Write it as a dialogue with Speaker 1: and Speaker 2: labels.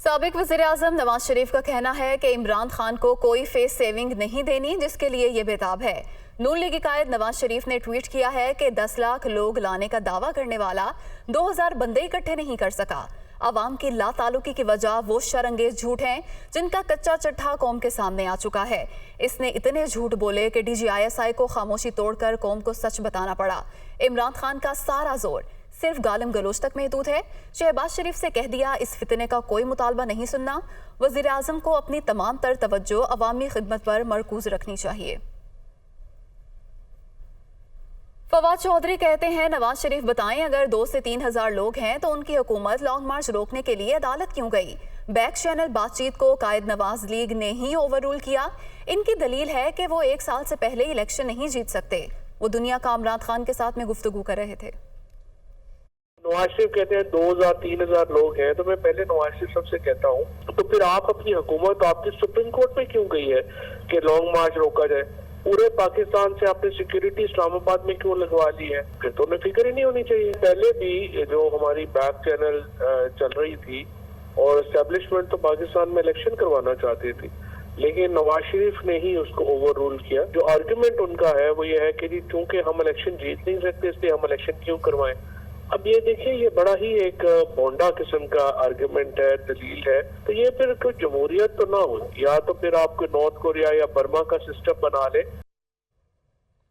Speaker 1: साबिक वज़ीर-ए-आज़म नवाज शरीफ का कहना है कि इमरान खान को कोई फेस सेविंग नहीं देनी, जिसके लिए ये बेताब है। नून लीगी कायद नवाज शरीफ ने ट्वीट किया है कि 10 लाख लोग लाने का दावा करने वाला 2000 बंदे इकट्ठे नहीं कर सका। अवाम की लाताल्लुकी की वजह वो शर्ंगेज झूठ हैं जिनका कच्चा चट्ठा कौम के सामने आ चुका है। इसने इतने झूठ बोले कि DGISI को खामोशी तोड़कर कौम को सच बताना पड़ा। इमरान खान का सारा जोर सिर्फ गालिम गलोच तक महदूद है। शहबाज शरीफ से कह दिया इस फितने का कोई मुतालबा नहीं सुनना। वज़ीर आज़म को अपनी तमाम तर तवज्जो अवामी खिदमत पर मरकूज रखनी चाहिए। फवाद चौधरी कहते हैं नवाज शरीफ बताएं, अगर 2 से 3 हज़ार लोग हैं तो उनकी हुकूमत लॉन्ग मार्च रोकने के लिए अदालत क्यों गई? बैक चैनल बातचीत को कायद नवाज लीग ने ही ओवर रूल किया। इनकी दलील है कि वो 1 साल से पहले इलेक्शन नहीं जीत सकते। वो दुनिया का इमरान खान के साथ में गुफ्तगू कर रहे थे।
Speaker 2: नवाज शरीफ कहते हैं 2000-3000 लोग हैं, तो मैं पहले नवाज शरीफ सबसे कहता हूँ तो फिर आप अपनी हुकूमत आपकी सुप्रीम कोर्ट में क्यों गई है कि लॉन्ग मार्च रोका जाए? पूरे पाकिस्तान से आपने सिक्योरिटी इस्लामाबाद में क्यों लगवा ली है? फिर तो उन्हें फिक्र ही नहीं होनी चाहिए। पहले भी जो हमारी बैक चैनल चल रही थी और एस्टेब्लिशमेंट तो पाकिस्तान में इलेक्शन करवाना चाहती थी, लेकिन नवाज शरीफ ने ही उसको ओवर रूल किया। जो आर्गुमेंट उनका है वो ये है कि जी चूंकि हम इलेक्शन जीत नहीं सकते इसलिए हम इलेक्शन क्यों करवाएं। अब ये देखिए, ये बड़ा ही एक बोंडा किस्म का आर्गुमेंट है, दलील है। तो ये फिर कोई जमहूरियत तो ना हो, या तो फिर आप कोई नॉर्थ कोरिया या बर्मा का सिस्टम बना ले।